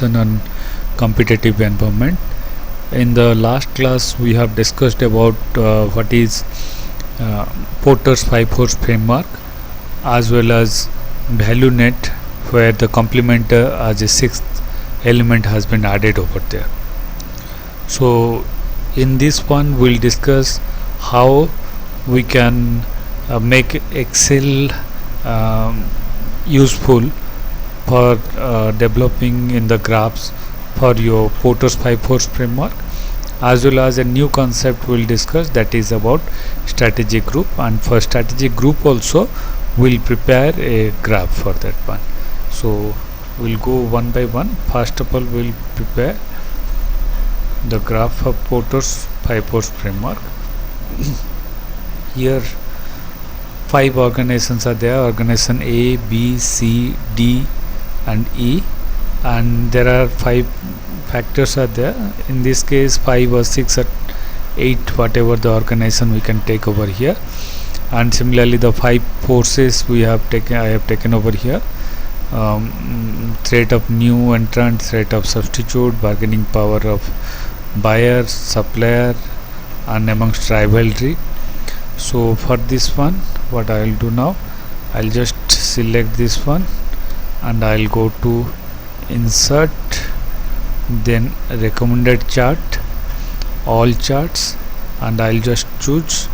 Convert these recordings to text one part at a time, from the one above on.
lesson on competitive environment. In the last class, we have discussed about what is Porter's 5 force framework, as well as value net, where the complementer as a sixth element has been added over there. So in this one we'll discuss how we can make Excel useful for developing in the graphs for your Porter's 5 force framework, as well as a new concept we'll discuss, that is about strategic group. And for strategic group also we'll prepare a graph for that one. So we'll go one by one. First of all, we'll prepare the graph of Porter's 5 force framework. Here 5 organizations are there: organization A, B, C, D and E, and there are 5 factors are there. In this case 5 or 6 or 8, whatever the organization we can take over here. And similarly the 5 forces I have taken over here: threat of new entrant, threat of substitute, bargaining power of buyer, supplier, and amongst rivalry. So for this one, what I will do now, I'll just select this one and I'll go to insert, then recommended chart, all charts, and I'll just choose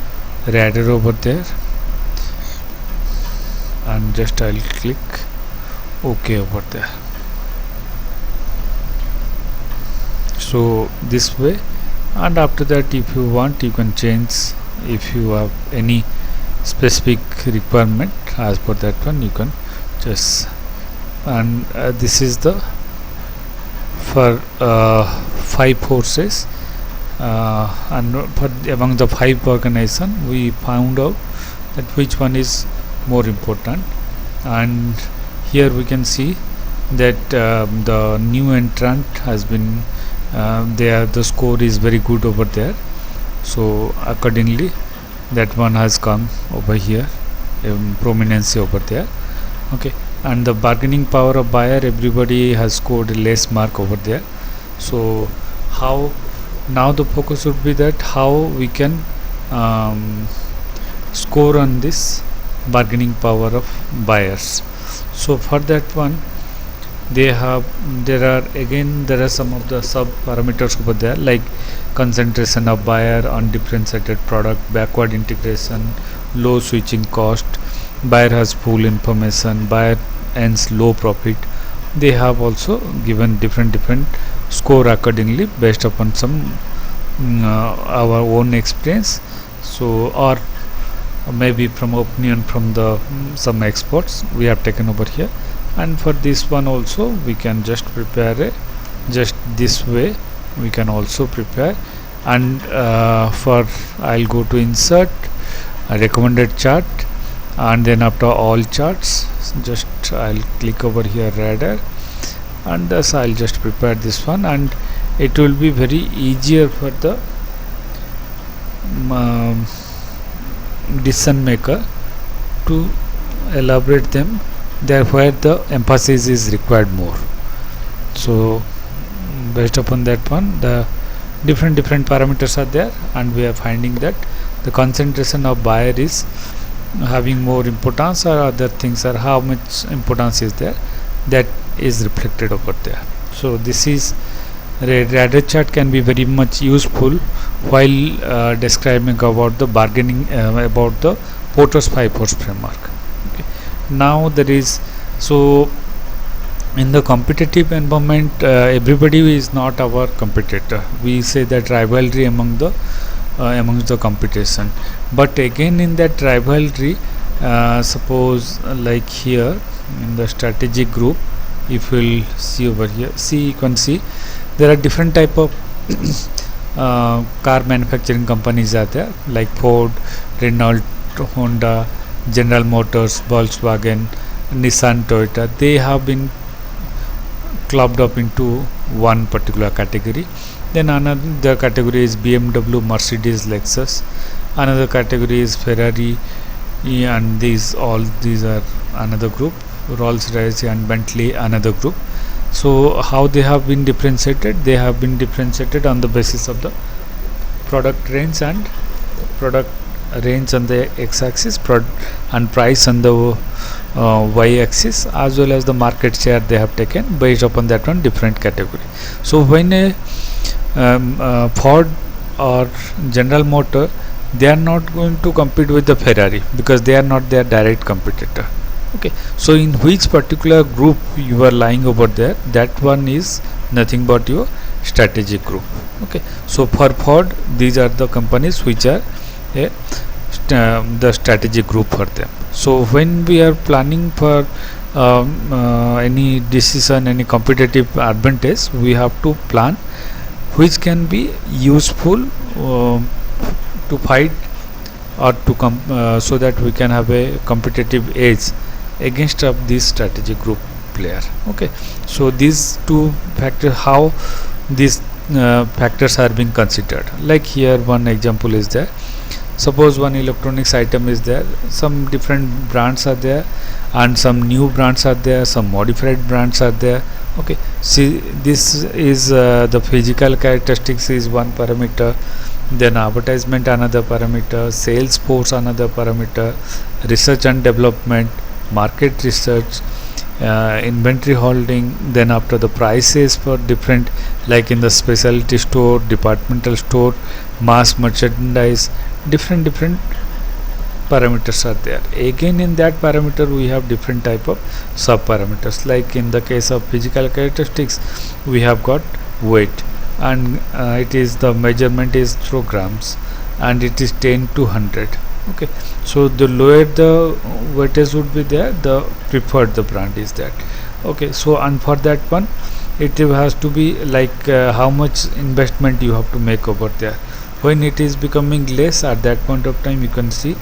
radar over there, and just I'll click OK over there. So this way, and after that if you want you can change, if you have any specific requirement as per that one you can just. And this is the for 5 forces, and for among the 5 organization we found out that which one is more important. And here we can see that the new entrant has been the score is very good over there, so accordingly that one has come over here, prominence over there. Okay, and the bargaining power of buyer, everybody has scored less mark over there. So how now the focus would be that how we can score on this bargaining power of buyers. So for that one there are some of the sub parameters over there, like concentration of buyer, undifferentiated product, backward integration, low switching cost, buyer has full information, buyer earns low profit. They have also given different score accordingly based upon some our own experience, so or maybe from opinion from the some experts we have taken over here. And for this one also we can just prepare just this way we can also prepare. And for I'll go to insert a recommended chart, and then after all charts just I'll click over here radar, and thus I'll just prepare this one, and it will be very easier for the decision maker to elaborate them there where the emphasis is required more. So based upon that one the different parameters are there, and we are finding that the concentration of buyer is having more importance, or other things are how much importance is there, that is reflected over there. So this is radar chart can be very much useful while describing about the bargaining about the Porter's 5 force framework. Okay. Now there is, so in the competitive environment everybody is not our competitor. We say that rivalry amongst the competition, but again in that rivalry suppose like here in the strategic group, if you will see over here, you can see there are different type of car manufacturing companies are there, like Ford, Renault, Honda, General Motors, Volkswagen, Nissan, Toyota. They have been clubbed up into one particular category. Then another category is BMW, Mercedes, Lexus. Another category is Ferrari, and these are another group. Rolls-Royce and Bentley, another group. So how they have been differentiated? They have been differentiated on the basis of the product range and product range on the x-axis, and price on the y-axis, as well as the market share they have taken based upon that one different category. So when a Ford or General Motor, they are not going to compete with the Ferrari because they are not their direct competitor. Okay, so in which particular group you are lying over there, that one is nothing but your strategic group. Okay, so for Ford, these are the companies which are the strategic group for them. So when we are planning for any decision, any competitive advantage, we have to plan which can be useful to fight or to so that we can have a competitive edge against of this strategic group player. Okay, so these two factors, how these factors are being considered. Like here one example is there. Suppose one electronics item is there, some different brands are there and some new brands are there, some modified brands are there. Okay, see, this is the physical characteristics is one parameter, then advertisement another parameter, sales force another parameter, research and development, market research, inventory holding, then after the prices for different, like in the specialty store, departmental store, mass merchandise, different parameters are there. Again in that parameter we have different type of sub parameters. Like in the case of physical characteristics, we have got weight, and it is the measurement is through grams, and it is 10 to 100. Okay, so the lower the weightage would be there, the preferred the brand is that. Okay, so and for that one it has to be like how much investment you have to make over there. When it is becoming less, at that point of time you can see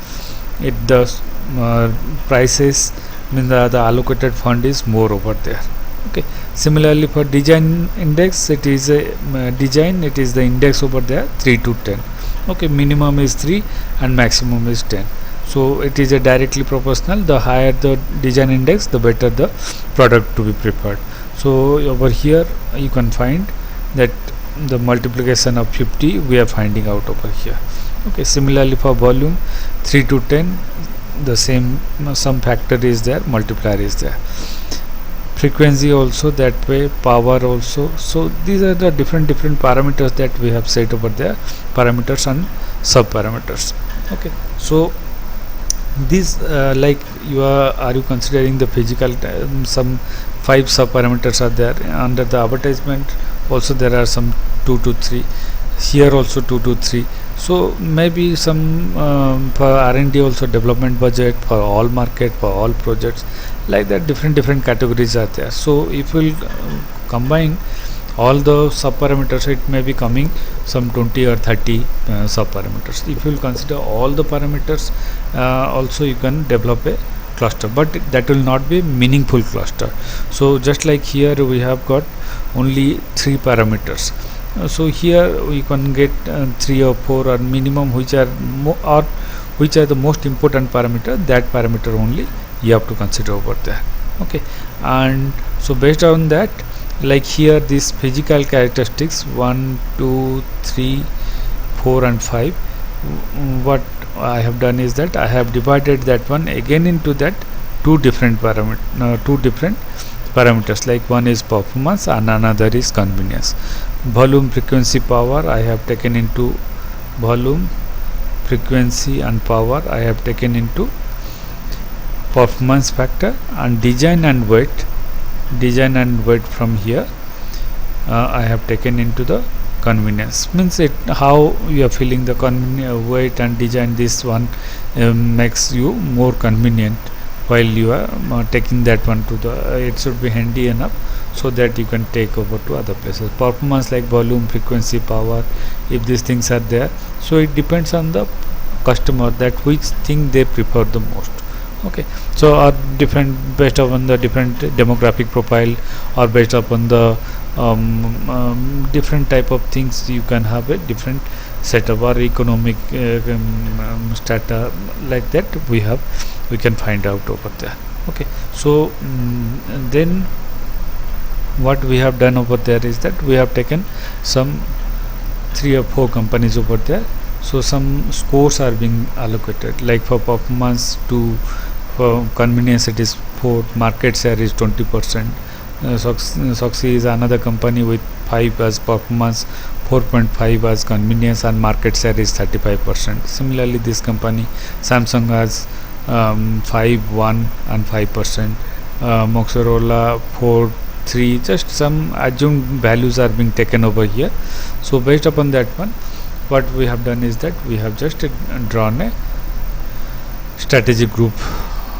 it, the prices, mean the allocated fund is more over there. Okay, similarly for design index, it is a design, it is the index over there 3 to 10. Okay, minimum is 3 and maximum is 10. So it is a directly proportional. The higher the design index, the better the product to be preferred. So over here you can find that the multiplication of 50 we are finding out over here. Okay, similarly for volume 3 to 10, the same, some factor is there, multiplier is there. Frequency also that way, power also. So these are the different parameters that we have set over there, parameters and sub parameters. Okay, so this like you are you considering the physical some 5 sub parameters are there. Under the advertisement also there are some 2 to 3, here also 2 to 3. So maybe some for R&D also, development budget for all market, for all projects, like that different categories are there. So if we'll combine all the sub parameters, it may be coming some 20 or 30 sub parameters. If you'll consider all the parameters, also you can develop a cluster, but that will not be meaningful cluster. So just like here we have got only 3 parameters. So here we can get 3 or 4 or minimum, which are which are the most important parameter. That parameter only you have to consider over there. Okay, and so based on that, like here this physical characteristics 1, 2, 3, 4 and 5, what I have done is that I have divided that one again into that two different parameters, like one is performance and another is convenience. Volume, frequency, power I have taken into volume, frequency and power I have taken into performance factor, and design and weight from here I have taken into the convenience. Means it how you are feeling the weight and design, this one makes you more convenient while you are taking that one to the it should be handy enough so that you can take over to other places. Performance like volume, frequency, power, if these things are there, so it depends on the customer that which thing they prefer the most. Okay, so are different based upon the different demographic profile, or based upon the different type of things, you can have a different setup or economic strata, like that we can find out over there. Okay, so then what we have done over there is that we have taken some 3 or 4 companies over there. So some scores are being allocated, like for performance 2, for convenience it is 4, market share is 20%. Soxy is another company with 5 as performance, 4.5 as convenience, and market share is 35%. Similarly, this company Samsung has 5, 1 and 5%. Motorola 4, 3, just some assumed values are being taken over here. So based upon that one, what we have done is that we have just drawn a strategic group,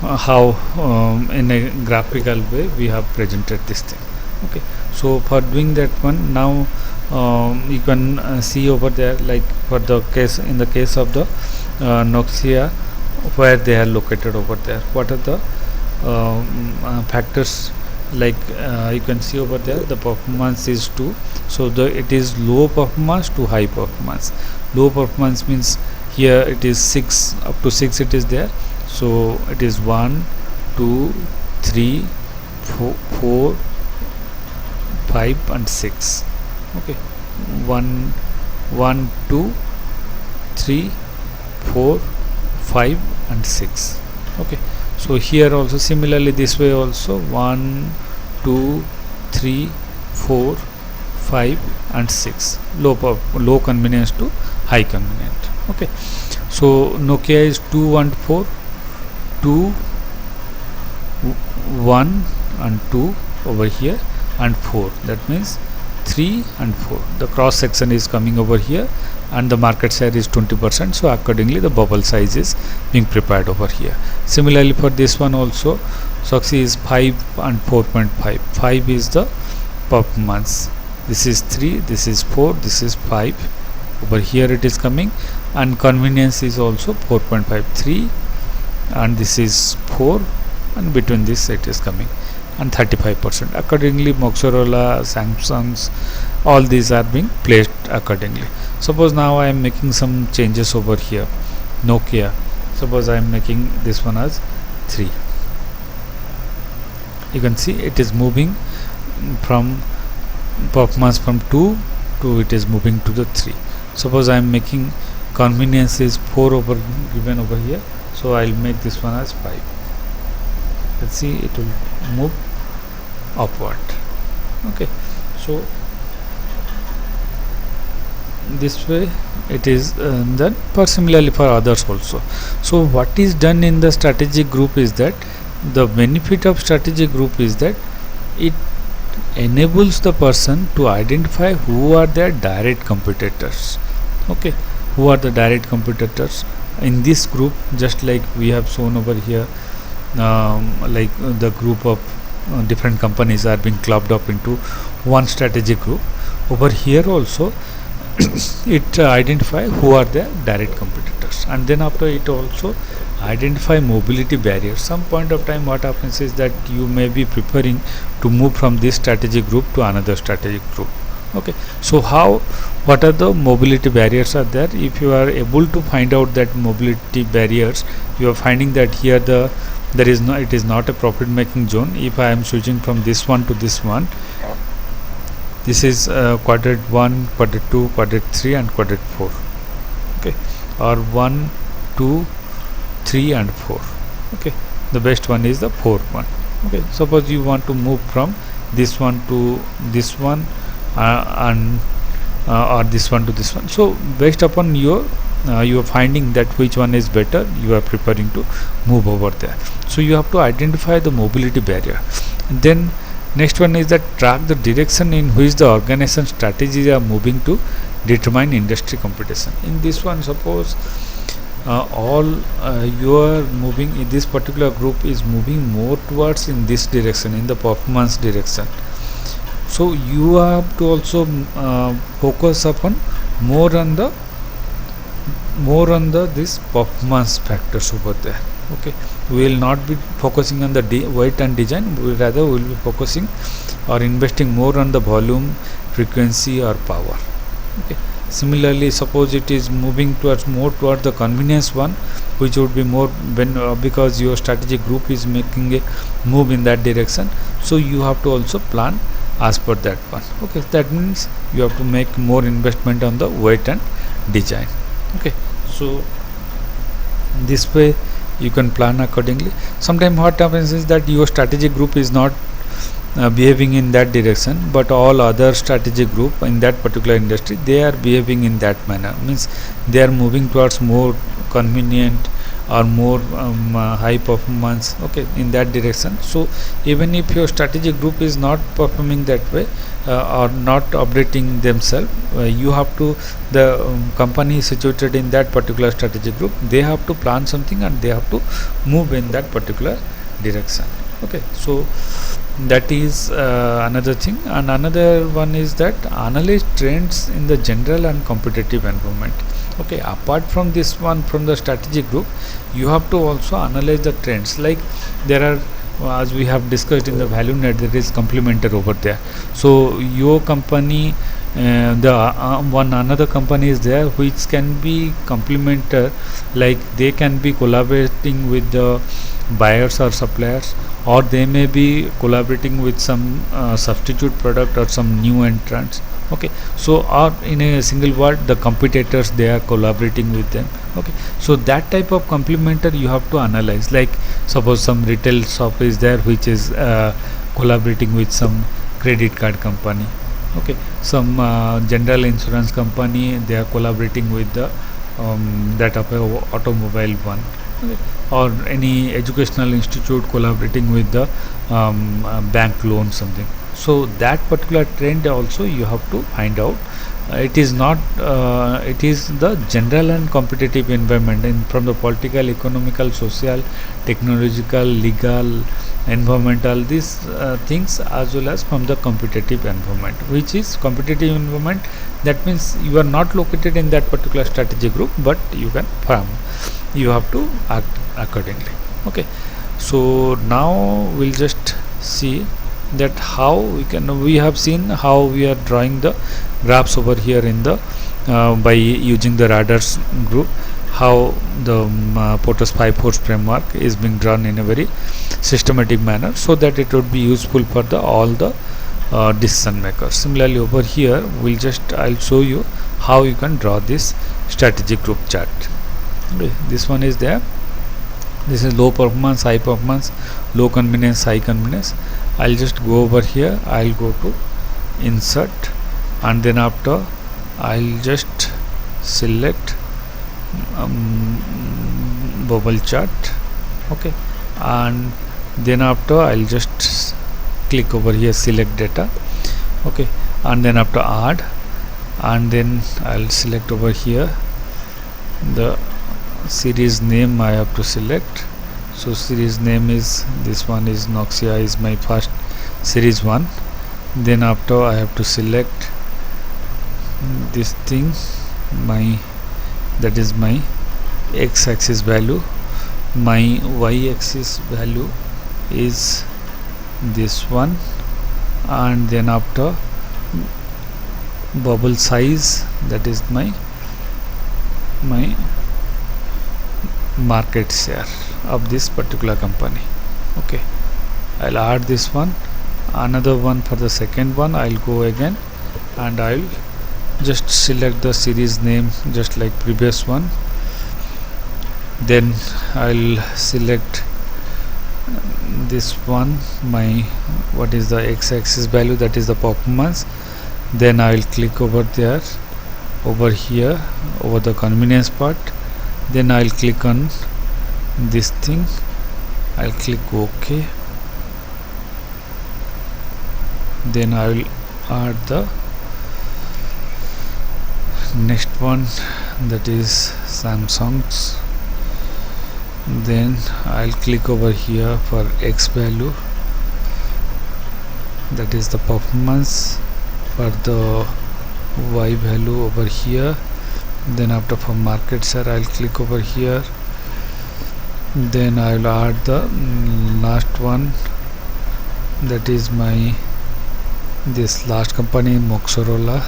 how in a graphical way we have presented this thing. Okay, so for doing that one, now you can see over there, like for the case, in the case of the Nokia, where they are located over there, what are the factors, like you can see over there the performance is 2, so it is low performance to high performance. Low performance means here it is 6, up to 6 it is there, so it is 1, 2, 3, 4, 5 and 6. Okay, 1, 2, 3, 4, 5 and 6. Okay, so here also similarly, this way also 1, 2, 3, 4, 5 and 6, low convenience to high convenient. Okay, so Nokia is 2, 1, 4, 2, 1 and 2 over here, and 4, that means 3 and 4. The cross section is coming over here, and the market share is 20%, so accordingly the bubble size is being prepared over here. Similarly for this one also, Soxy is 5 and 4.5. 5 is the performance, this is 3, this is 4, this is 5, over here it is coming, and convenience is also 4.5, 3, and this is 4, and between this it is coming, and 35%. Accordingly Motorola, Samsung's, all these are being placed accordingly. Suppose now I am making some changes over here. Nokia, suppose I am making this one as 3. You can see it is moving from performance from 2 to it is moving to the 3. Suppose I am making convenience is 4 over given over here, so I will make this one as 5. Let's see, it will move upward. Okay, so this way it is done. For similarly for others also. So what is done in the strategic group is that the benefit of strategic group is that it enables the person to identify who are their direct competitors. Okay, who are the direct competitors in this group, just like we have shown over here, like the group of different companies are being clubbed up into one strategic group. Over here also it identify who are the direct competitors, and then after it also identify mobility barriers. Some point of time what happens is that you may be preparing to move from this strategic group to another strategic group. Okay, so what are the mobility barriers are there? If you are able to find out that mobility barriers, you are finding that here it is not a profit making zone. If I am switching from this one to this one, this is quadrant 1, quadrant 2, quadrant 3 and quadrant 4. Okay, or 1, 2, 3 and 4. Okay, the best one is the 4th one. Okay, suppose you want to move from this one to this one, or this one to this one. So based upon your you are finding that which one is better, you are preparing to move over there. So you have to identify the mobility barrier. And then next one is that track the direction in which the organization strategies are moving to determine industry competition. In this one, suppose you are moving in this particular group is moving more towards in this direction, in the performance direction. So you have to also focus upon more on the this performance factors over there. Okay, we will not be focusing on the weight and design, rather we will be focusing or investing more on the volume, frequency or power. Okay, similarly suppose it is moving more towards the convenience one, which would be more because your strategic group is making a move in that direction. So you have to also plan as per that one. Okay, that means you have to make more investment on the weight and design. Okay, so this way you can plan accordingly. Sometimes what happens is that your strategic group is not behaving in that direction, but all other strategic group in that particular industry, they are behaving in that manner, means they are moving towards more convenient or more high performance, okay, in that direction. So even if your strategic group is not performing that way or not updating themselves, you have to, the company situated in that particular strategic group, they have to plan something and they have to move in that particular direction. Okay, so that is another thing. And another one is that analyze trends in the general and competitive environment. Okay, apart from this one, from the strategic group, you have to also analyze the trends. Like there are, as we have discussed in the value net, there is complementer over there. So your company, the one another company is there which can be complementer, like they can be collaborating with the buyers or suppliers, or they may be collaborating with some substitute product or some new entrants. Okay, so or in a single word, the competitors, they are collaborating with them. Okay, so that type of complementer you have to analyze. Like suppose some retail shop is there which is collaborating with some credit card company. Okay, some general insurance company, they are collaborating with the that of a automobile one. Okay, or any educational institute collaborating with the bank loan something. So that particular trend also you have to find out. It is not it is the general and competitive environment in, from the political, economical, social, technological, legal, environmental, these things, as well as from the competitive environment. Which is competitive environment, that means you are not located in that particular strategy group, but you can farm, you have to act accordingly. Okay, so now we'll just see that how we can, we have seen how we are drawing the graphs over here in the by using the radars group, how the Porter's 5 force framework is being drawn in a very systematic manner, so that it would be useful for the all the decision makers. Similarly over here we'll just, I'll show you how you can draw this strategic group chart. Okay, this one is there. This is low performance, high performance, low convenience, high convenience. I'll just go over here, I'll go to insert, and then after I'll just select bubble chart. Okay, and then after I'll just click over here, select data. Okay, and then after add, and then I'll select over here the series name I have to select. So series name is, this one is Noxia, is my first series one. Then after I have to select this thing, my, that is my x-axis value, my y-axis value is this one, and then after bubble size, that is my market share of this particular company. Okay, I'll add this one, another one for the second one. I'll go again and I'll just select the series name just like previous one. Then I'll select this one, my, what is the x-axis value, that is the performance. Then I'll click over there, over here, over the convenience part. Then I'll click on this thing, I'll click OK. Then I will add the next one, that is Samsung's. Then I'll click over here for X value, that is the performance. For the Y value over here, then after for market share I'll click over here. Then I'll add the last one, that is my, this last company Motorola.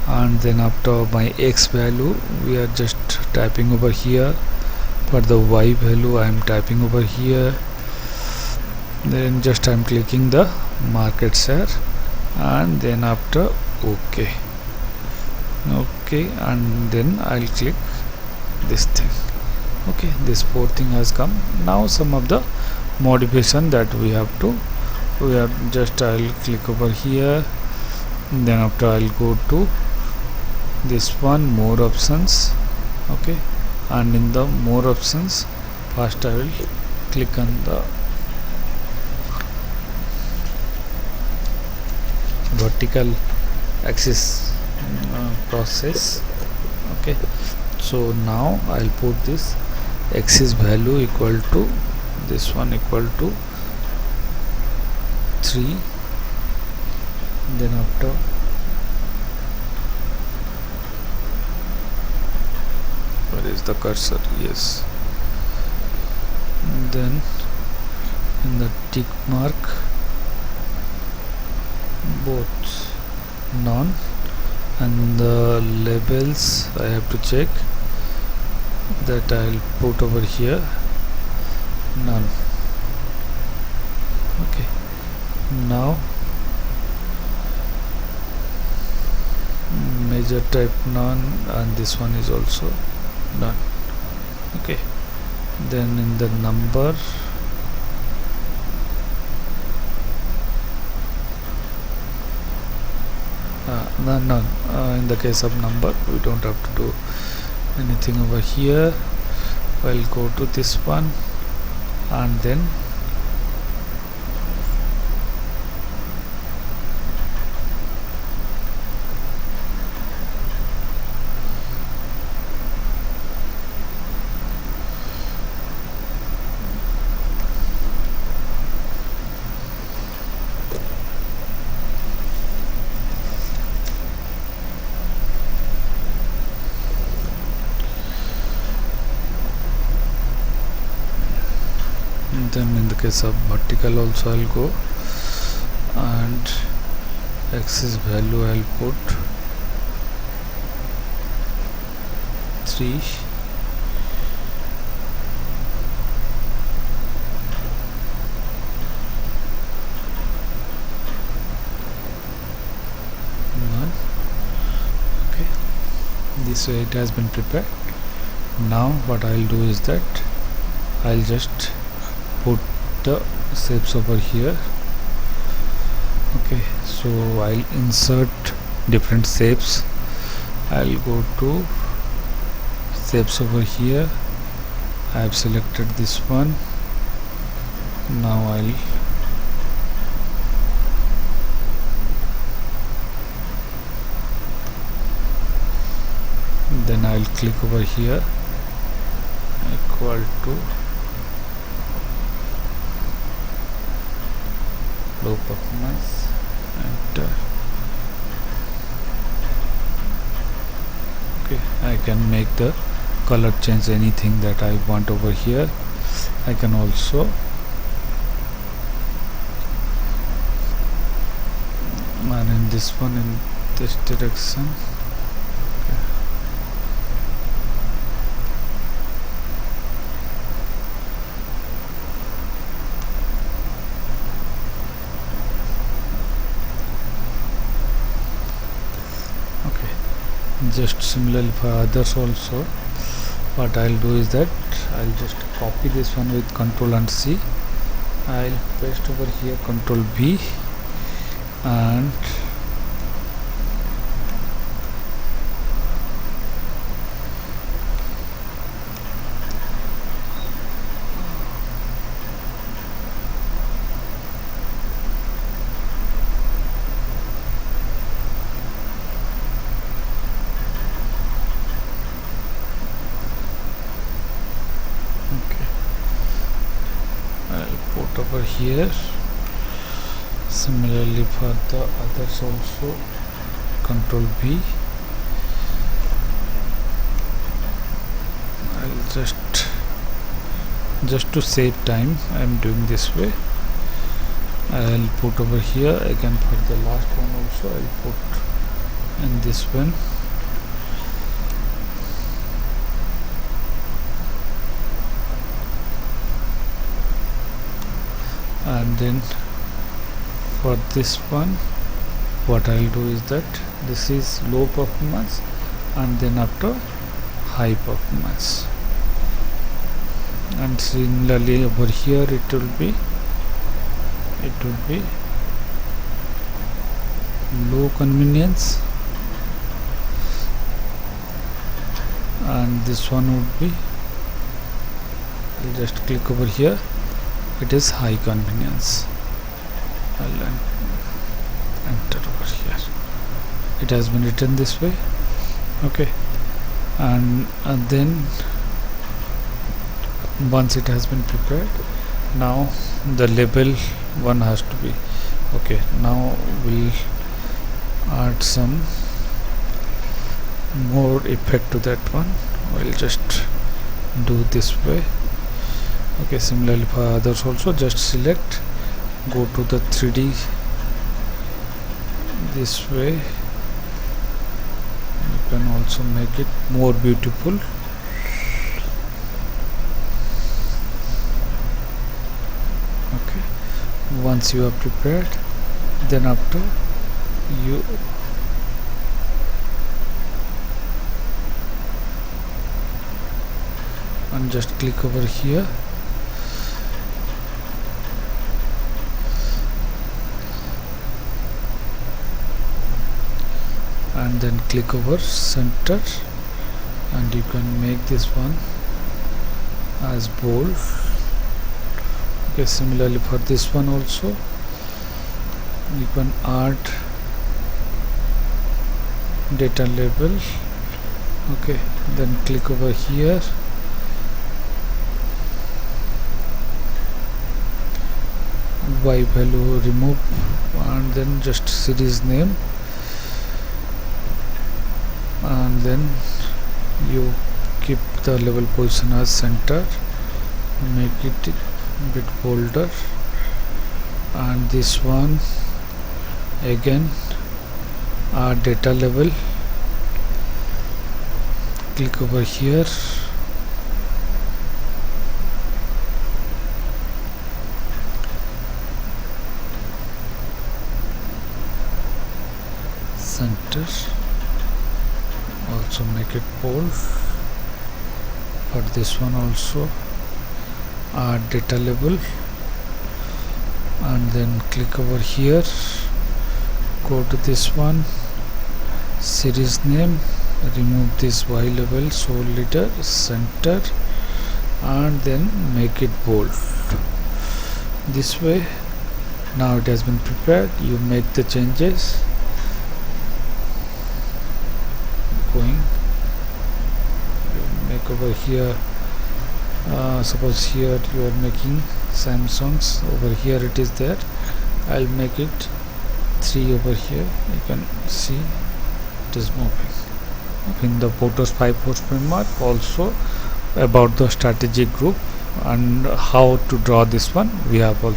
And then after my X value we are just typing over here. For the Y value I am typing over here. Then just I am clicking the market share, and then after OK. And then I'll click this thing. Okay, this 4 thing has come. Now some of the modification that we have to, I'll click over here, then after I'll go to this one, more options. Okay, and in the more options, first I will click on the vertical axis process. Okay, so now I'll put this axis value equal to this one, equal to 3. Then after where is the cursor? Yes, then in the tick mark, both none, and the labels I have to check that I'll put over here none. Okay, now major type none, and this one is also none. Okay, then in the number, none. In the case of number, we don't have to do anything over here. I'll go to this one, and then in the case of vertical also I'll go, and axis value I'll put 3. None. Okay, this way it has been prepared. Now what I'll do is that I'll just put the shapes over here. Okay, so I'll insert different shapes. I'll go to shapes over here. I have selected this one. Now I'll click over here, equal to low performance, enter. Okay, I can make the color change anything that I want over here. I can also and in this one, in this direction. Just similarly for others also, what I'll do is that I'll just copy this one with Ctrl and C. I'll paste over here Ctrl V, and over here. Similarly for the others also, Ctrl V. I'll just to save time, I'm doing this way. I'll put over here again. For the last one also I'll put in this one. And then for this one what I'll do is that this is low performance, and then after high performance, and similarly over here it will be low convenience, and this one would be, I'll just click over here, it is high convenience. I'll enter over here, it has been written this way. Okay, and then once it has been prepared, now the label one has to be okay. Now we'll add some more effect to that one. We'll just do this way. Okay, similarly for others also, just select, go to the 3D this way. You can also make it more beautiful. Okay, once you are prepared, then after you and just click over here, and then click over center, and you can make this one as bold. Okay, similarly for this one also, you can add data label. Okay, then click over here, y value remove, and then just series name, and then you keep the label position as center, make it a bit bolder, and this one again add data label, click over here, center, also make it bold. For this one also add data label, and then click over here, go to this one, series name, remove this y label, sole leader, center, and then make it bold. This way, now it has been prepared. You make the changes, going, you make over here, suppose here you are making Samsung's, over here it is there, I'll make it 3 over here. You can see it is moving. In the Potos 5 framework also about the strategic group and how to draw this one, we have also